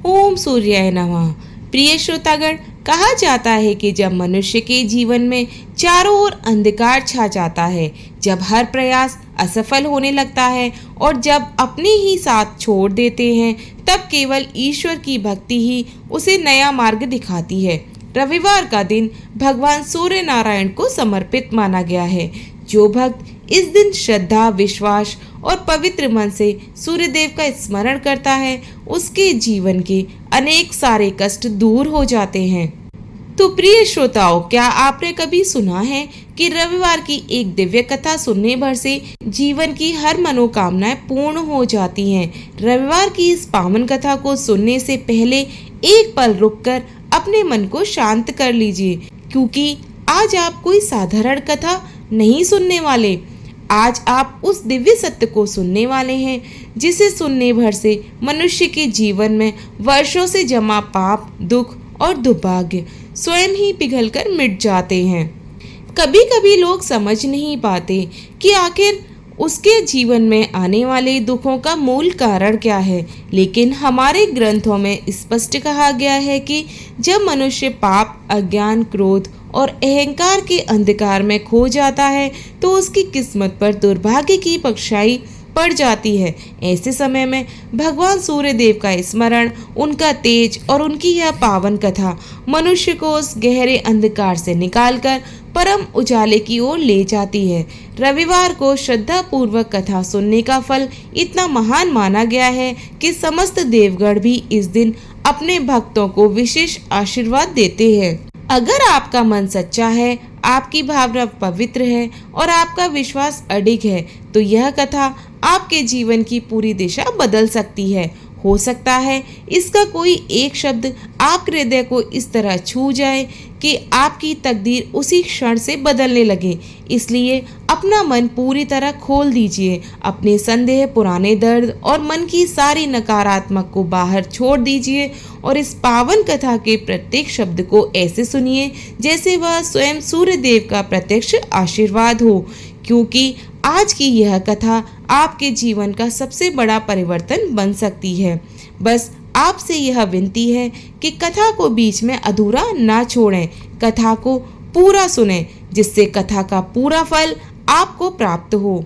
ओम सूर्याय नमः। प्रिय श्रोतागण, कहा जाता है कि जब मनुष्य के जीवन में चारों ओर अंधकार छा जाता है, जब हर प्रयास असफल होने लगता है और जब अपने ही साथ छोड़ देते हैं, तब केवल ईश्वर की भक्ति ही उसे नया मार्ग दिखाती है। रविवार का दिन भगवान सूर्य नारायण को समर्पित माना गया है। जो भक्त इस दिन श्रद्धा, विश्वास और पवित्र मन से सूर्यदेव का स्मरण करता है, उसके जीवन के अनेक सारे कष्ट दूर हो जाते हैं। तो प्रिय श्रोताओं, क्या आपने कभी सुना है कि रविवार की एक दिव्य कथा सुनने भर से जीवन की हर मनोकामनाएं पूर्ण हो जाती हैं। रविवार की इस पावन कथा को सुनने से पहले एक पल रुककर अपने मन को शांत कर लीजिए, क्योंकि आज आप कोई साधारण कथा नहीं सुनने वाले। आज आप उस दिव्य सत्य को सुनने वाले हैं जिसे सुनने भर से मनुष्य के जीवन में वर्षों से जमा पाप, दुख और दुर्भाग्य स्वयं ही पिघलकर मिट जाते हैं। कभी कभी लोग समझ नहीं पाते कि आखिर उसके जीवन में आने वाले दुखों का मूल कारण क्या है, लेकिन हमारे ग्रंथों में स्पष्ट कहा गया है कि जब मनुष्य पाप, अज्ञान, क्रोध और अहंकार के अंधकार में खो जाता है तो उसकी किस्मत पर दुर्भाग्य की परछाई पड़ जाती है। ऐसे समय में भगवान सूर्यदेव का स्मरण, उनका तेज और उनकी यह पावन कथा मनुष्य को उस गहरे अंधकार से निकालकर परम उजाले की ओर ले जाती है। रविवार को श्रद्धा पूर्वक कथा सुनने का फल इतना महान माना गया है कि समस्त देवगण भी इस दिन अपने भक्तों को विशेष आशीर्वाद देते हैं। अगर आपका मन सच्चा है, आपकी भावना पवित्र है और आपका विश्वास अडिग है, तो यह कथा आपके जीवन की पूरी दिशा बदल सकती है। हो सकता है इसका कोई एक शब्द आपके हृदय को इस तरह छू जाए कि आपकी तकदीर उसी क्षण से बदलने लगे। इसलिए अपना मन पूरी तरह खोल दीजिए, अपने संदेह, पुराने दर्द और मन की सारी नकारात्मक को बाहर छोड़ दीजिए और इस पावन कथा के प्रत्येक शब्द को ऐसे सुनिए जैसे वह स्वयं सूर्यदेव का प्रत्यक्ष आशीर्वाद हो, क्योंकि आज की यह कथा आपके जीवन का सबसे बड़ा परिवर्तन बन सकती है। बस आपसे यह विनती है कि कथा को बीच में अधूरा ना छोड़ें, कथा को पूरा सुनें, जिससे कथा का पूरा फल आपको प्राप्त हो।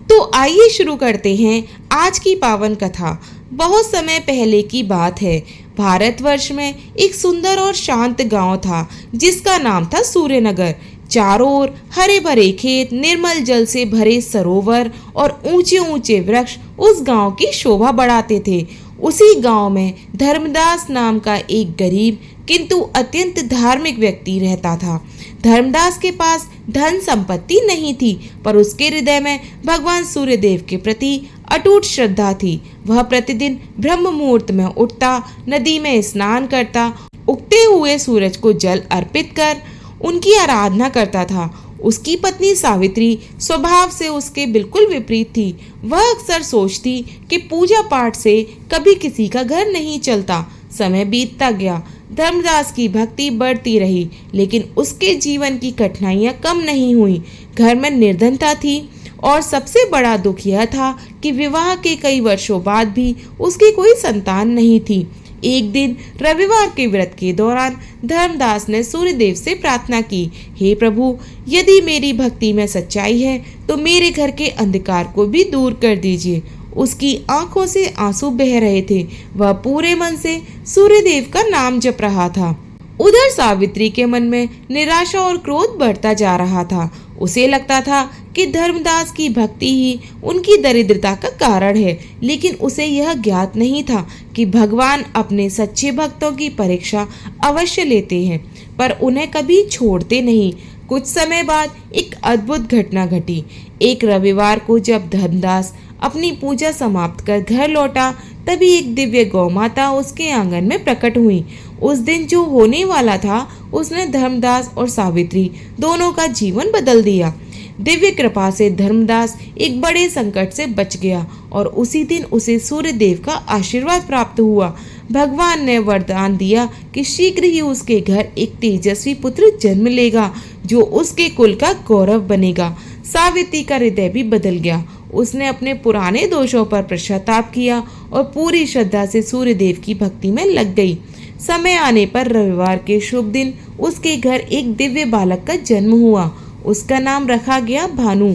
तो आइए शुरू करते हैं आज की पावन कथा। बहुत समय पहले की बात है। भारतवर्ष में एक सुंदर और शांत गांव था जिसका नाम था सूर्यनगर। चारों ओर हरे भरे खेत, निर्मल जल से भरे सरोवर और ऊंचे ऊंचे वृक्ष उस गांव की शोभा बढ़ाते थे। उसी गांव में धर्मदास नाम का एक गरीब किंतु अत्यंत धार्मिक व्यक्ति रहता था। धर्मदास के पास धन संपत्ति नहीं थी, पर उसके हृदय में भगवान सूर्यदेव के प्रति अटूट श्रद्धा थी। वह प्रतिदिन ब्रह्म मुहूर्त में उठता, नदी में स्नान करता, उगते हुए सूरज को जल अर्पित कर उनकी आराधना करता था। उसकी पत्नी सावित्री स्वभाव से उसके बिल्कुल विपरीत थी। वह अक्सर सोचती कि पूजा पाठ से कभी किसी का घर नहीं चलता। समय बीतता गया, धर्मदास की भक्ति बढ़ती रही, लेकिन उसके जीवन की कठिनाइयां कम नहीं हुई। घर में निर्धनता थी और सबसे बड़ा दुख यह था कि विवाह के कई वर्षों बाद भी उसकी कोई संतान नहीं थी। एक दिन रविवार के व्रत के दौरान धर्मदास ने सूर्यदेव से प्रार्थना की, हे प्रभु, यदि मेरी भक्ति में सच्चाई है तो मेरे घर के अंधकार को भी दूर कर दीजिए। उसकी आंखों से आंसू बह रहे थे। वह पूरे मन से सूर्यदेव का नाम जप रहा था। उधर सावित्री के मन में निराशा और क्रोध बढ़ता जा रहा था। उसे लगता था कि धर्मदास की भक्ति ही उनकी दरिद्रता का कारण है, लेकिन उसे यह ज्ञात नहीं था कि भगवान अपने सच्चे भक्तों की परीक्षा अवश्य लेते हैं, पर उन्हें कभी छोड़ते नहीं। कुछ समय बाद एक अद्भुत घटना घटी। एक रविवार को जब धर्मदास अपनी पूजा समाप्त कर घर लौटा, तभी एक दिव्य गौ माता उसके आंगन में प्रकट हुई। उस दिन जो होने वाला था, उसने धर्मदास और सावित्री दोनों का जीवन बदल दिया। दिव्य कृपा से धर्मदास एक बड़े संकट से बच गया और उसी दिन उसे सूर्यदेव का आशीर्वाद प्राप्त हुआ। भगवान ने वरदान दिया कि शीघ्र ही उसके घर एक तेजस्वी पुत्र जन्म लेगा जो उसके कुल का गौरव बनेगा। सावित्री का हृदय भी बदल गया। उसने अपने पुराने दोषों पर पश्चाताप किया और पूरी श्रद्धा से सूर्यदेव की भक्ति में लग गई। समय आने पर रविवार के शुभ दिन उसके घर एक दिव्य बालक का जन्म हुआ। उसका नाम रखा गया भानु।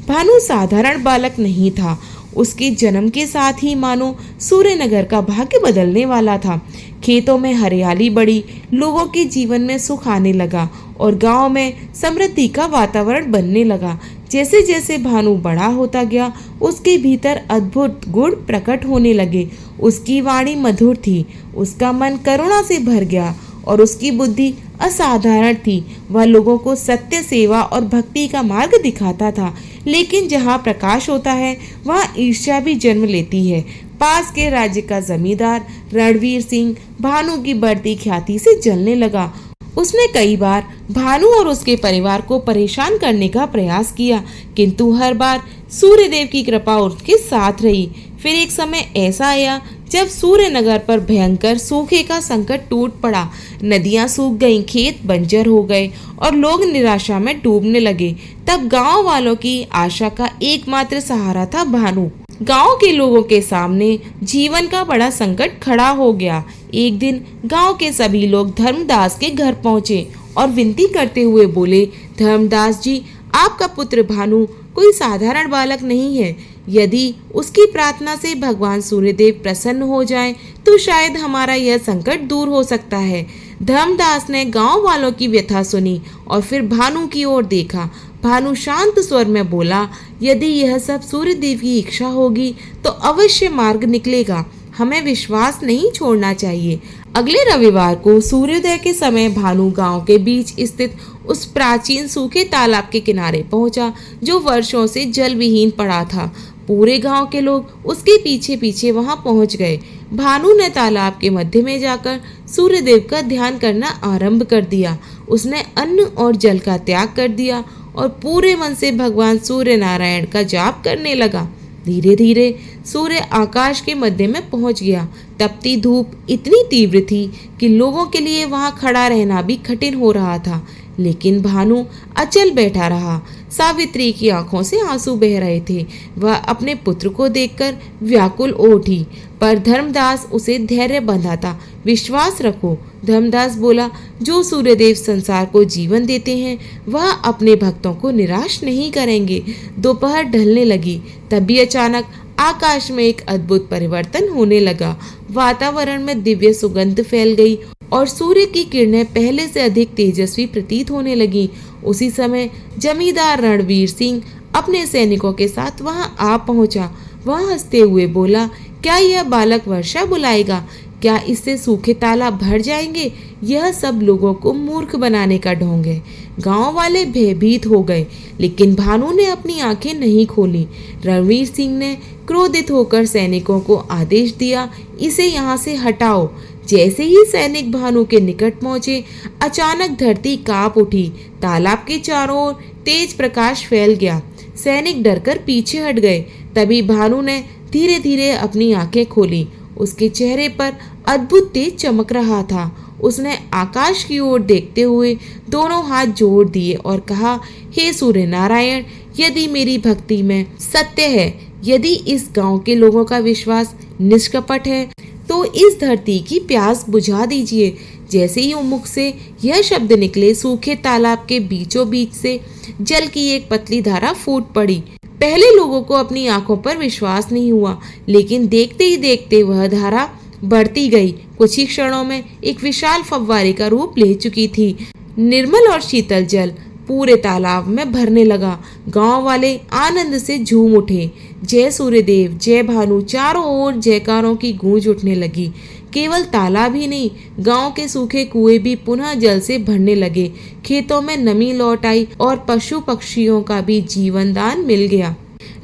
भानु साधारण बालक नहीं था। उसके जन्म के साथ ही मानो सूर्यनगर का भाग्य बदलने वाला था। खेतों में हरियाली बढ़ी, लोगों के जीवन में सुख आने लगा और गांव में समृद्धि का वातावरण बनने लगा। जैसे जैसे भानु बड़ा होता गया, उसके भीतर अद्भुत गुण प्रकट होने लगे। उसकी वाणी मधुर थी, उसका मन करुणा से भर गया और उसकी बुद्धि असाधारण थी। वह लोगों को सत्य, सेवा और भक्ति का मार्ग दिखाता था। लेकिन जहाँ प्रकाश होता है वहाँ ईर्ष्या भी जन्म लेती है। पास के राज्य का जमींदार रणवीर सिंह भानु की बढ़ती ख्याति से जलने लगा। उसने कई बार भानु और उसके परिवार को परेशान करने का प्रयास किया, किंतु हर बार सूर्यदेव की कृपा उसके साथ रही। फिर एक समय ऐसा आया जब सूर्यनगर पर भयंकर सूखे का संकट टूट पड़ा। नदियां सूख गईं, खेत बंजर हो गए और लोग निराशा में डूबने लगे। तब गांव वालों की आशा का एकमात्र सहारा था भानु। गांव के लोगों के सामने जीवन का बड़ा संकट खड़ा हो गया। एक दिन गांव के सभी लोग धर्मदास के घर पहुंचे और विनती करते हुए बोले, धर्मदास जी, आपका पुत्र भानु कोई साधारण बालक नहीं है। यदि उसकी प्रार्थना से भगवान सूर्यदेव प्रसन्न हो जाएं, तो शायद हमारा यह संकट दूर हो सकता है। धर्मदास ने गांव वालों की व्यथा सुनी और फिर भानु की ओर देखा। भानु शांत स्वर में बोला, यदि यह सब सूर्यदेव की इच्छा होगी तो अवश्य मार्ग निकलेगा। हमें विश्वास नहीं छोड़ना चाहिए। अगले रविवार को सूर्योदय के समय भानु गांव के बीच स्थित उस प्राचीन सूखे तालाब के किनारे पहुंचा जो वर्षों से जल विहीन पड़ा था। पूरे गांव के लोग उसके पीछे पीछे वहां पहुंच गए। भानु ने तालाब के मध्य में जाकर सूर्यदेव का ध्यान करना आरंभ कर दिया। उसने अन्न और जल का त्याग कर दिया और पूरे मन से भगवान सूर्य नारायण का जाप करने लगा। धीरे धीरे सूर्य आकाश के मध्य में पहुंच गया। तपती धूप इतनी तीव्र थी कि लोगों के लिए वहां खड़ा रहना भी कठिन हो रहा था, लेकिन भानु अचल बैठा रहा। सावित्री की आंखों से आंसू बह रहे थे। वह अपने पुत्र को देखकर व्याकुल हो उठी, पर धर्मदास उसे धैर्य बंधाता। विश्वास रखो, धर्मदास बोला, जो सूर्यदेव संसार को जीवन देते हैं वह अपने भक्तों को निराश नहीं करेंगे। दोपहर ढलने लगी, तभी अचानक आकाश में एक अद्भुत परिवर्तन होने लगा। वातावरण में दिव्य सुगंध फैल गई और सूर्य की किरणें पहले से अधिक तेजस्वी प्रतीत होने लगी। उसी समय जमींदार रणवीर सिंह अपने सैनिकों के साथ वहां आ पहुंचा। वह हंसते हुए बोला, क्या यह बालक वर्षा बुलाएगा? क्या इससे सूखे तालाब भर जाएंगे? यह सब लोगों को मूर्ख बनाने का ढोंग है। गांव वाले भयभीत हो गए, लेकिन भानु ने अपनी आंखें नहीं खोली। रणवीर सिंह ने क्रोधित होकर सैनिकों को आदेश दिया, इसे यहाँ से हटाओ। जैसे ही सैनिक भानु के निकट पहुंचे, अचानक धरती कांप उठी। तालाब के चारों ओर तेज प्रकाश फैल गया। सैनिक डरकर पीछे हट गए। तभी भानु ने धीरे धीरे अपनी आंखें खोली। उसके चेहरे पर अद्भुत तेज चमक रहा था। उसने आकाश की ओर देखते हुए दोनों हाथ जोड़ दिए और कहा, हे सूर्य नारायण, यदि मेरी भक्ति में सत्य है, यदि इस गांव के लोगों का विश्वास निष्कपट है, तो इस धरती की प्यास बुझा दीजिए। जैसे ही मुख से यह शब्द निकले, सूखे तालाब के बीचों बीच से जल की एक पतली धारा फूट पड़ी। पहले लोगों को अपनी आंखों पर विश्वास नहीं हुआ, लेकिन देखते ही देखते वह धारा बढ़ती गई। कुछ ही क्षणों में एक विशाल फव्वारे का रूप ले चुकी थी। निर्मल और शीतल जल पूरे तालाब में भरने लगा। गांव वाले आनंद से झूम उठे। जय सूर्यदेव, जय भानु, चारों ओर जयकारों की गूंज उठने लगी। केवल तालाब ही नहीं, गांव के सूखे कुएं भी पुनः जल से भरने लगे। खेतों में नमी लौट आई और पशु पक्षियों का भी जीवन दान मिल गया।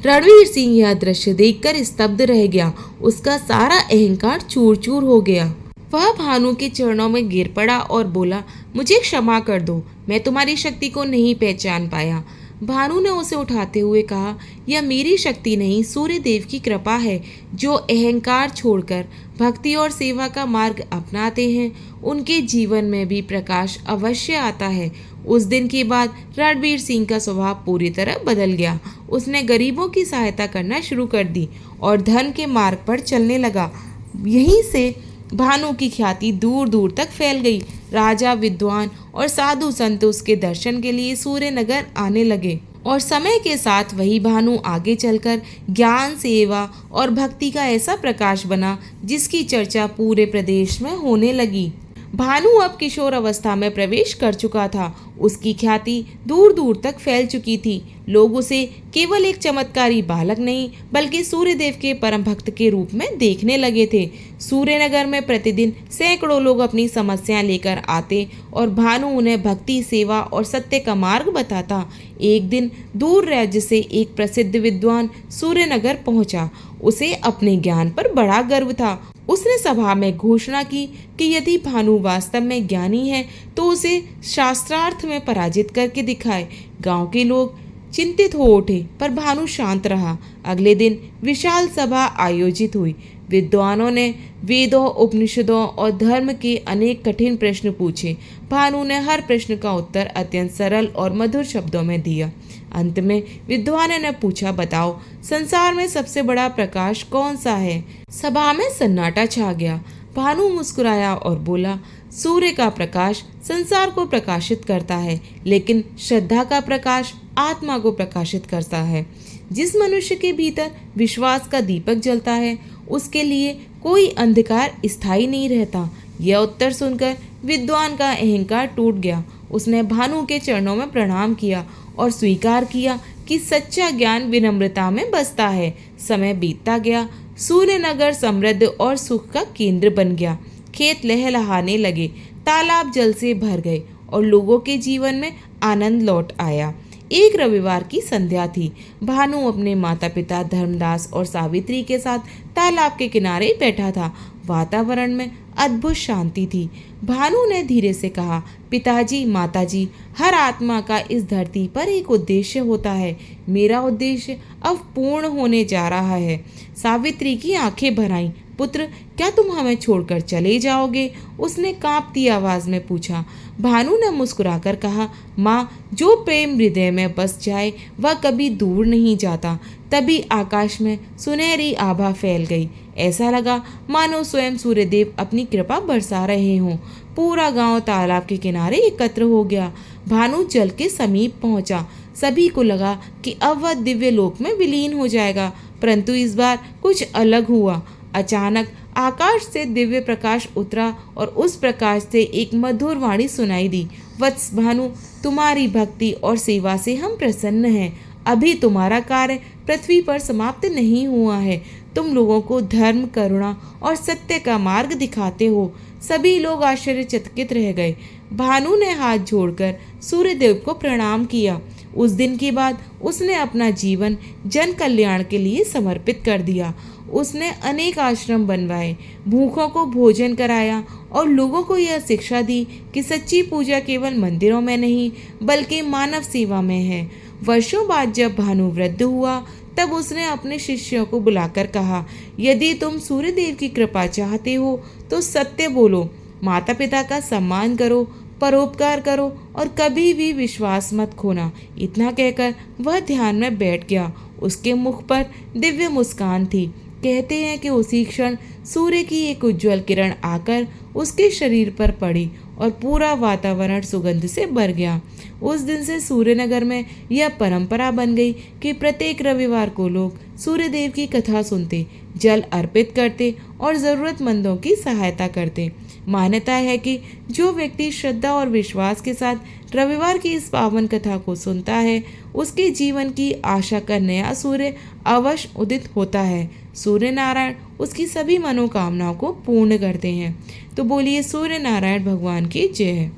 रणवीर सिंह यह दृश्य देखकर स्तब्ध रह गया। उसका सारा अहंकार चूर चूर हो गया। वह भानु के चरणों में गिर पड़ा और बोला, मुझे क्षमा कर दो, मैं तुम्हारी शक्ति को नहीं पहचान पाया। भानु ने उसे उठाते हुए कहा, यह मेरी शक्ति नहीं, सूर्यदेव की कृपा है जो अहंकार छोड़कर भक्ति और सेवा का मार्ग अपनाते हैं, उनके जीवन में भी प्रकाश अवश्य आता है। उस दिन के बाद रणबीर सिंह का स्वभाव पूरी तरह बदल गया। उसने गरीबों की सहायता करना शुरू कर दी और धर्म के मार्ग पर चलने लगा। यहीं से भानु की ख्याति दूर दूर तक फैल गई। राजा, विद्वान और साधु संत उसके दर्शन के लिए सूर्यनगर आने लगे और समय के साथ वही भानु आगे चलकर ज्ञान, सेवा और भक्ति का ऐसा प्रकाश बना जिसकी चर्चा पूरे प्रदेश में होने लगी। भानु अब किशोर अवस्था में प्रवेश कर चुका था। उसकी ख्याति दूर दूर तक फैल चुकी थी। लोग उसे केवल एक चमत्कारी बालक नहीं बल्कि सूर्यदेव के परम भक्त के रूप में देखने लगे थे। सूर्यनगर में प्रतिदिन सैकड़ों लोग अपनी समस्याएं लेकर आते और भानु उन्हें भक्ति, सेवा और सत्य का मार्ग बताता। एक दिन दूर राज्य से एक प्रसिद्ध विद्वान सूर्यनगर पहुंचा। उसे अपने ज्ञान पर बड़ा गर्व था। उसने सभा में घोषणा की कि यदि भानु वास्तव में ज्ञानी है तो उसे शास्त्रार्थ में पराजित करके दिखाए। गांव के लोग चिंतित हो उठे पर भानु शांत रहा। अगले दिन विशाल सभा आयोजित हुई। विद्वानों ने वेदों, उपनिषदों और धर्म के अनेक कठिन प्रश्न पूछे। भानु ने हर प्रश्न का उत्तर अत्यंत सरल और मधुर शब्दों में दिया। अंत में विद्वान ने पूछा, बताओ संसार में सबसे बड़ा प्रकाश कौन सा है? सभा में सन्नाटा छा गया। भानु मुस्कुराया और बोला, सूर्य का प्रकाश संसार को प्रकाशित करता है, लेकिन श्रद्धा का प्रकाश आत्मा को प्रकाशित करता है। जिस मनुष्य के भीतर विश्वास का दीपक जलता है उसके लिए कोई अंधकार स्थायी नहीं रहता। यह उत्तर सुनकर विद्वान का अहंकार टूट गया। उसने भानु के चरणों में प्रणाम किया और स्वीकार किया कि सच्चा ज्ञान विनम्रता में बसता है। समय बीतता गया। सूर्यनगर समृद्ध और सुख का केंद्र बन गया। खेत लहलहाने लगे, तालाब जल से भर गए और लोगों के जीवन में आनंद लौट आया। एक रविवार की संध्या थी। भानु अपने माता पिता धर्मदास और सावित्री के साथ तालाब के किनारे बैठा था। वातावरण में अद्भुत शांति थी। भानु ने धीरे से कहा, पिताजी, माताजी, हर आत्मा का इस धरती पर एक उद्देश्य होता है। मेरा उद्देश्य अब पूर्ण होने जा रहा है। सावित्री की आंखें भर आईं। पुत्र, क्या तुम हमें छोड़कर चले जाओगे? उसने कांपती आवाज में पूछा। भानु ने मुस्कुराकर कहा, माँ, जो प्रेम हृदय में बस जाए वह कभी दूर नहीं जाता। तभी आकाश में सुनहरी आभा फैल गई। ऐसा लगा मानो स्वयं सूर्यदेव अपनी कृपा बरसा रहे हों। पूरा गांव तालाब के किनारे एकत्र हो गया। भानु जल के समीप पहुंचा। सभी को लगा कि अब वह दिव्य लोक में विलीन हो जाएगा, परंतु इस बार कुछ अलग हुआ। अचानक आकाश से दिव्य प्रकाश उतरा और उस प्रकाश से एक मधुर वाणी सुनाई दी, वत्स भानु, तुम्हारी भक्ति और सेवा से हम प्रसन्न हैं। अभी तुम्हारा कार्य पृथ्वी पर समाप्त नहीं हुआ है। तुम लोगों को धर्म, करुणा और सत्य का मार्ग दिखाते हो। सभी लोग आश्चर्यचकित रह गए। भानु ने हाथ जोड़कर सूर्यदेव को प्रणाम किया। उस दिन के बाद उसने अपना जीवन जन कल्याण के लिए समर्पित कर दिया। उसने अनेक आश्रम बनवाए, भूखों को भोजन कराया और लोगों को यह शिक्षा दी कि सच्ची पूजा केवल मंदिरों में नहीं बल्कि मानव सेवा में है। वर्षों बाद जब भानु वृद्ध हुआ तब उसने अपने शिष्यों को बुलाकर कहा, यदि तुम सूर्यदेव की कृपा चाहते हो तो सत्य बोलो, माता पिता का सम्मान करो, परोपकार करो और कभी भी विश्वास मत खोना। इतना कहकर वह ध्यान में बैठ गया। उसके मुख पर दिव्य मुस्कान थी। कहते हैं कि उसी क्षण सूर्य की एक उज्जवल किरण आकर उसके शरीर पर पड़ी और पूरा वातावरण सुगंध से भर गया। उस दिन से सूर्यनगर में यह परंपरा बन गई कि प्रत्येक रविवार को लोग सूर्यदेव की कथा सुनते, जल अर्पित करते और ज़रूरतमंदों की सहायता करते। मान्यता है कि जो व्यक्ति श्रद्धा और विश्वास के साथ रविवार की इस पावन कथा को सुनता है उसके जीवन की आशा का नया सूर्य अवश्य उदित होता है। सूर्य नारायण उसकी सभी मनोकामनाओं को पूर्ण करते हैं। तो बोलिए सूर्य नारायण भगवान की जय।